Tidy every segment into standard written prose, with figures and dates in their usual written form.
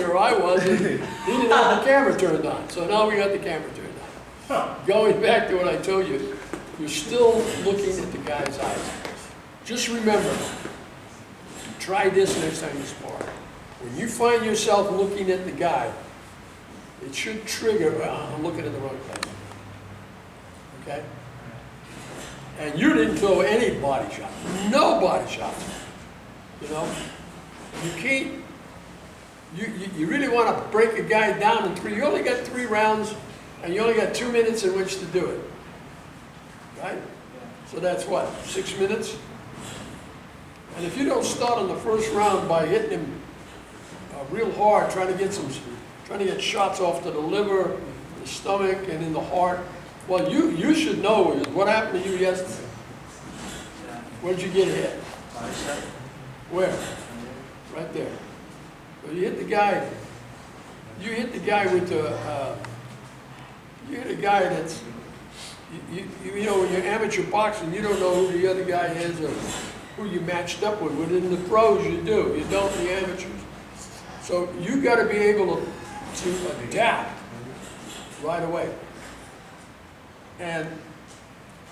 where I was, and he didn't have the camera turned on. So now we got the camera turned on. Going back to what I told you, you're still looking at the guy's eyes. Just remember, try this next time you spar. When you find yourself looking at the guy, it should trigger, well, I'm looking at the wrong place. Okay? And you didn't throw any body shots. No body shots. You know? You can't, you really want to break a guy down in 3. You only got 3 rounds, and you only got 2 minutes in which to do it. Right? So that's what, 6 minutes? And if you don't start on the first round by hitting him real hard, trying to get shots off to the liver, the stomach, and in the heart, well, you should know what happened to you yesterday. Where'd you get hit? Where? Right there. So you hit the guy. You hit the guy with the. You hit a guy that's. You know, when you're amateur boxing, you don't know who the other guy is or who you matched up with. Within the pros, you do. You don't in the amateurs. So you got to be able to adapt right away. And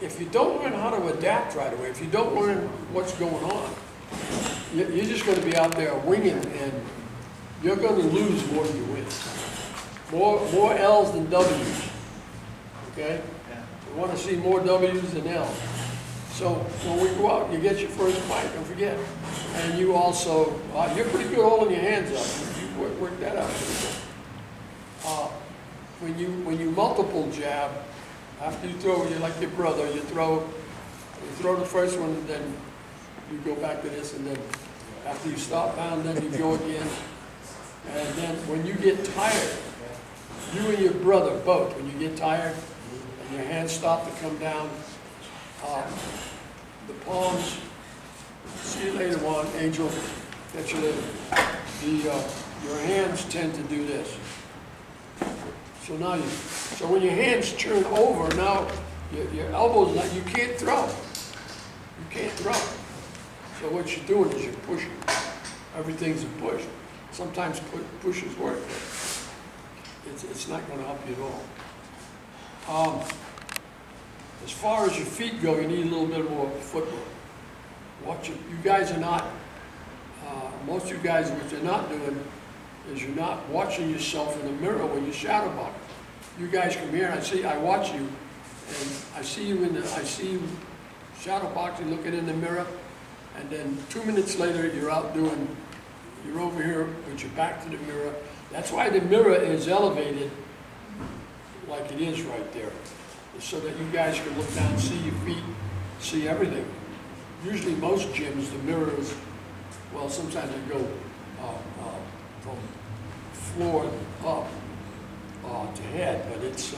if you don't learn how to adapt right away, if you don't learn what's going on, you're just going to be out there winging, and you're going to lose more than you win. More L's than W's. Okay? We want to see more W's than L's. So when we go out, you get your first fight, don't forget. And you also, you're pretty good holding your hands up. You work that out pretty good. When you multiple jab, after you throw, you're like your brother, you throw the first one, and then you go back to this, and then after you stop down, then you go again. And then when you get tired, you and your brother both, when you get tired and your hands start to come down, the palms, see you later on, Angel, catch you later. Your hands tend to do this. So when your hands turn over, now your elbows, you can't throw. You can't throw. So what you're doing is you're pushing. Everything's a push. Sometimes pushes work. It's not going to help you at all. As far as your feet go, you need a little bit more footwork. You guys are not, most of you guys, what you're not doing is you're not watching yourself in the mirror when you shadow box. You guys come here, I watch you, and I see you shadow boxing, looking in the mirror, and then 2 minutes later, you're over here with your back to the mirror. That's why the mirror is elevated like it is right there, so that you guys can look down, see your feet, see everything. Usually most gyms, the mirrors, well, sometimes they go from floor up to head, but this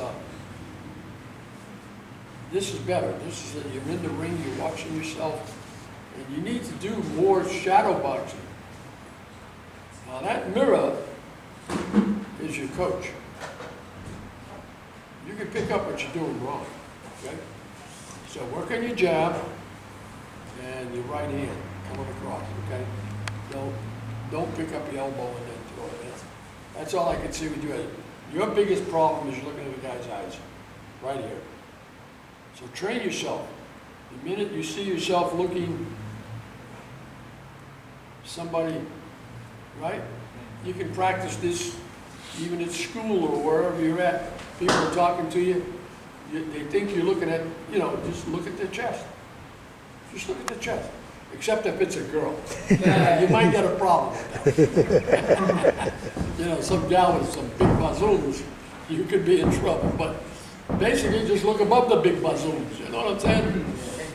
is better. This is you're in the ring, you're watching yourself, and you need to do more shadow boxing. Now that mirror is your coach. You can pick up what you're doing wrong, okay? So work on your jab and your right hand coming across, okay? Don't pick up your elbow and then throw it. That's all I can see with you. Your biggest problem is you're looking at the guy's eyes, right here. So train yourself. The minute you see yourself looking somebody, right? You can practice this even at school or wherever you're at. People are talking to you. They think you're looking at, just look at their chest. Just look at the chest. Except if it's a girl. You might get a problem with that. Some gal with some big bazooms, you could be in trouble. But basically, just look above the big bazooms. You know what I'm saying?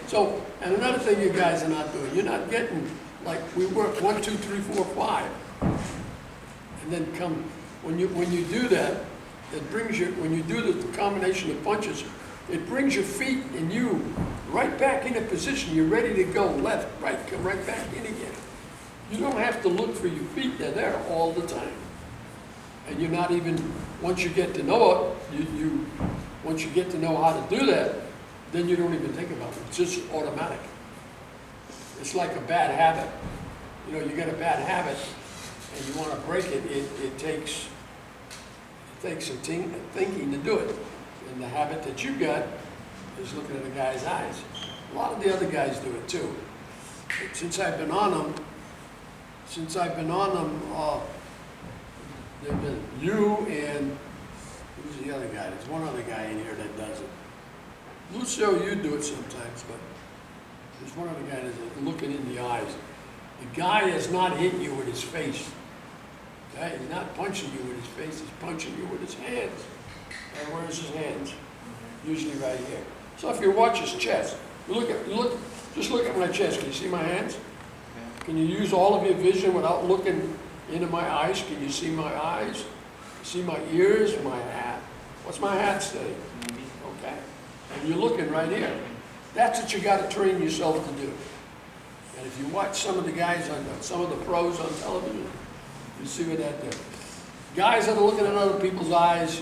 So, and another thing you guys are not doing, you're not getting, like, we work 1, 2, 3, 4, 5. And then when you do that, it brings you, when you do the combination of punches, it brings your feet and you right back in a position. You're ready to go left, right, come right back in again. You don't have to look for your feet. They're there all the time. And you're not even, once you get to know it, once you get to know how to do that, then you don't even think about it. It's just automatic. It's like a bad habit. You get a bad habit and you want to break it, it takes some thinking to do it. And the habit that you got is looking at the guy's eyes. A lot of the other guys do it too. But since I've been on them, they've been you and who's the other guy? There's one other guy in here that does it. Lucio, you do it sometimes, but there's one other guy that's looking in the eyes. The guy is not hitting you with his face. Okay? He's not punching you with his face, he's punching you with his hands. And where's his hands? Usually right here. So if you watch his chest, just look at my chest. Can you see my hands? Can you use all of your vision without looking into my eyes? Can you see my eyes? See my ears, my hat? What's my hat say? Okay. And you're looking right here. That's what you got to train yourself to do. And if you watch some of the guys some of the pros on television, you see what that does. Guys that are looking at other people's eyes,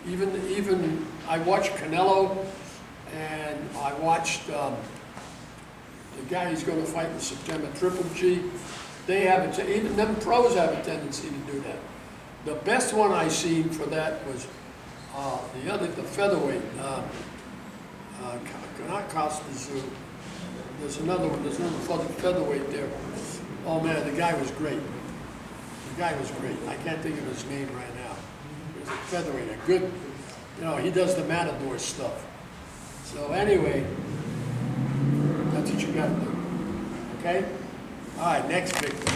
even I watched Canelo, and I watched the guy he's going to fight in September, Triple G. They have even them pros have a tendency to do that. The best one I seen for that was the featherweight. Not Costas. There's another one. There's another featherweight there. Oh man, the guy was great. The guy was great. I can't think of his name right now. He was a featherweight, a good. He does the Matador stuff. So anyway, that's what you got to do. Okay. All right. Next victim.